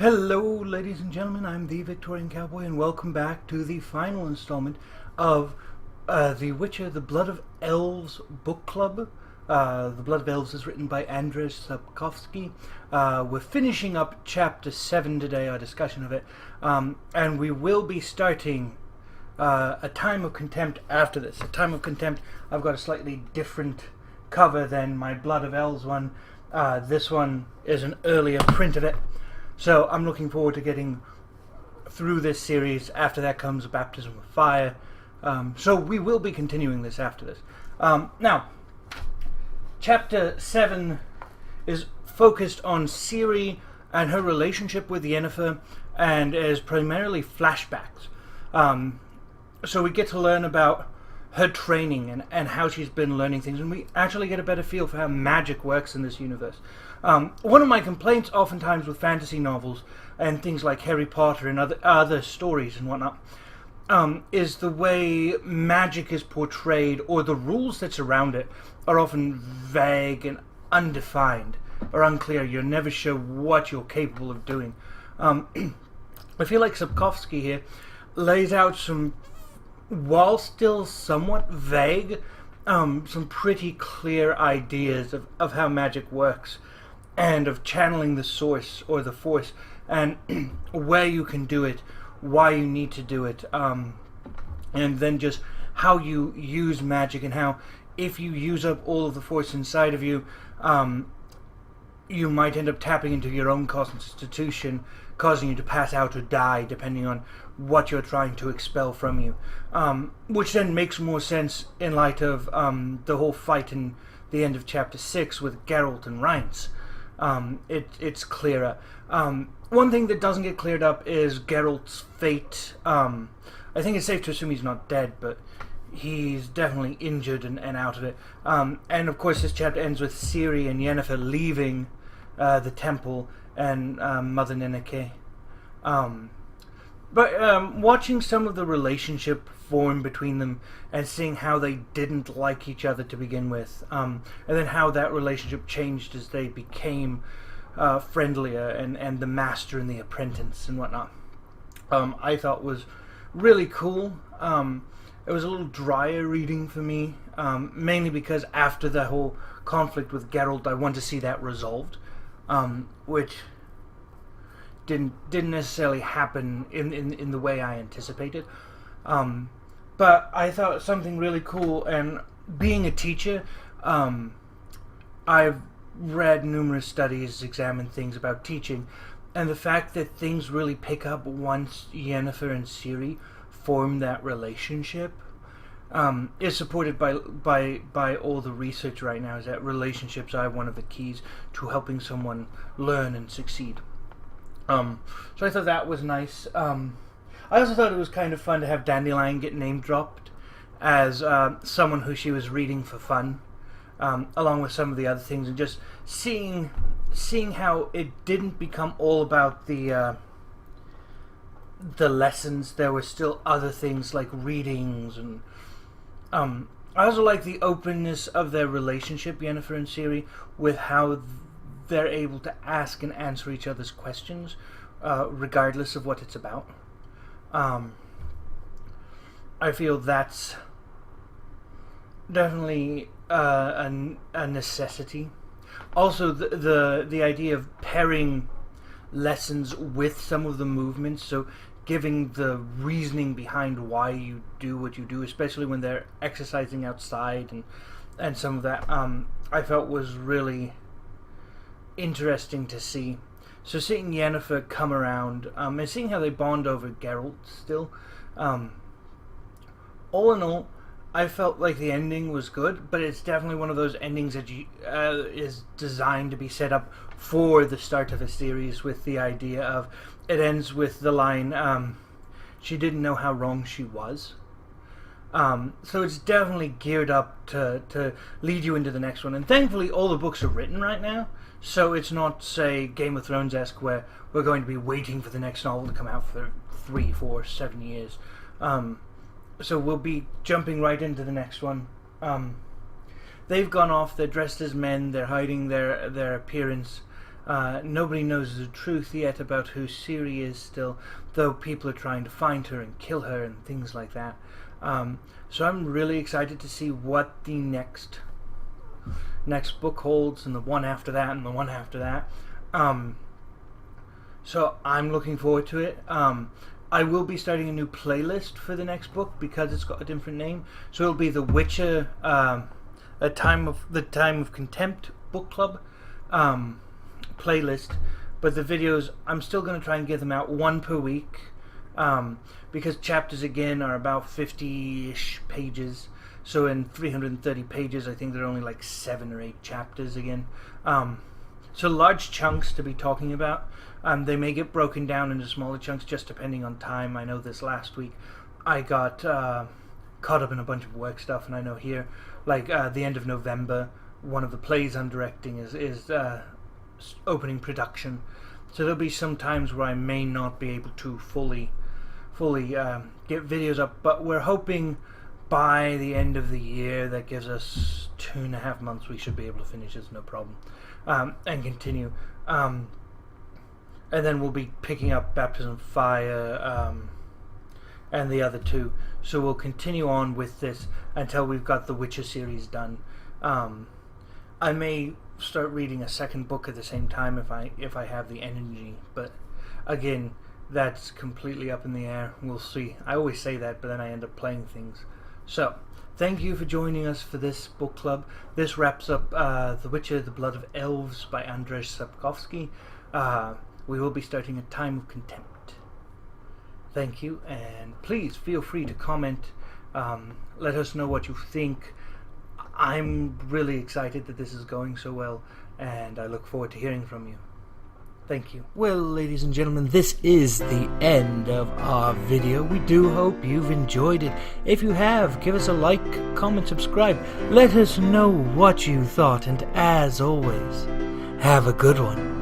Hello, ladies and gentlemen, I'm the Victorian Cowboy, and welcome back to the final installment of The Witcher, The Blood of Elves book club. The Blood of Elves is written by Andrzej Sapkowski. We're finishing up Chapter 7 today, our discussion of it, and we will be starting A Time of Contempt after this. A Time of Contempt, I've got a slightly different cover than my Blood of Elves one. This one is an earlier print of it. So I'm looking forward to getting through this series. After that comes Baptism of Fire. So we will be continuing this after this. Now, Chapter 7 is focused on Ciri and her relationship with Yennefer, and is primarily flashbacks. So we get to learn about her training and how she's been learning things, and we actually get a better feel for how magic works in this universe. One of my complaints oftentimes with fantasy novels and things like Harry Potter and other stories and whatnot is the way magic is portrayed, or the rules that surround it are often vague and undefined or unclear. You're never sure what you're capable of doing. I feel like Sapkowski here lays out some, while still somewhat vague, some pretty clear ideas of how magic works, and of channeling the source or the force, and where you can do it, why you need to do it, and then just how you use magic, and how if you use up all of the force inside of you, you might end up tapping into your own constitution, causing you to pass out or die, depending on what you're trying to expel from you. Which then makes more sense in light of the whole fight in the end of Chapter 6 with Geralt and Reince. It's clearer. One thing that doesn't get cleared up is Geralt's fate. I think it's safe to assume he's not dead, but he's definitely injured and out of it. And of course this chapter ends with Ciri and Yennefer leaving the temple and Mother Neneke. But watching some of the relationship form between them and seeing how they didn't like each other to begin with, and then how that relationship changed as they became friendlier, and the master and the apprentice and whatnot, I thought was really cool. It was a little drier reading for me, mainly because after the whole conflict with Geralt, I want to see that resolved, which didn't necessarily happen in the way I anticipated. But I thought something really cool, and being a teacher, I've read numerous studies, examined things about teaching, and the fact that things really pick up once Yennefer and Ciri form that relationship is supported by all the research right now, is that relationships are one of the keys to helping someone learn and succeed. So I thought that was nice. I also thought it was kind of fun to have Dandelion get name dropped as someone who she was reading for fun, along with some of the other things, and just seeing how it didn't become all about the lessons. There were still other things like readings, and I also like the openness of their relationship, Yennefer and Ciri, with how they're able to ask and answer each other's questions, regardless of what it's about. I feel that's definitely a necessity. Also, the idea of pairing lessons with some of the movements, so giving the reasoning behind why you do what you do, especially when they're exercising outside, and some of that, I felt was really interesting to see. So seeing Yennefer come around, and seeing how they bond over Geralt still, all in all, I felt like the ending was good, but it's definitely one of those endings that is designed to be set up for the start of a series, with the idea of it ends with the line, she didn't know how wrong she was. So it's definitely geared up to lead you into the next one, and thankfully all the books are written right now, so it's not, say, Game of Thrones-esque, where we're going to be waiting for the next novel to come out for 3, 4, 7 years. So we'll be jumping right into the next one. They've gone off, they're dressed as men, they're hiding their appearance, Nobody knows the truth yet about who Ciri is still, though people are trying to find her and kill her and things like that. So I'm really excited to see what the next book holds, and the one after that, and the one after that. So I'm looking forward to it. I will be starting a new playlist for the next book because it's got a different name. So it'll be The Witcher, the Time of Contempt book club playlist. But the videos, I'm still going to try and get them out one per week, because chapters again are about 50-ish pages. So in 330 pages, I think there are only like 7 or 8 chapters again. So large chunks to be talking about. They may get broken down into smaller chunks just depending on time. I know this last week I got caught up in a bunch of work stuff, and I know here, like the end of November, one of the plays I'm directing is opening production. So there'll be some times where I may not be able to fully get videos up, but we're hoping by the end of the year, that gives us 2.5 months, we should be able to finish this, no problem, and continue. And then we'll be picking up Baptism of Fire and the other 2. So we'll continue on with this until we've got the Witcher series done. I may start reading a second book at the same time if I have the energy, but again, that's completely up in the air. We'll see. I always say that, but then I end up playing things. So, thank you for joining us for this book club. This wraps up The Witcher, The Blood of Elves by Andrzej Sapkowski. We will be starting A Time of Contempt. Thank you, and please feel free to comment. Let us know what you think. I'm really excited that this is going so well, and I look forward to hearing from you. Thank you. Well, ladies and gentlemen, this is the end of our video. We do hope you've enjoyed it. If you have, give us a like, comment, subscribe. Let us know what you thought, and as always, have a good one.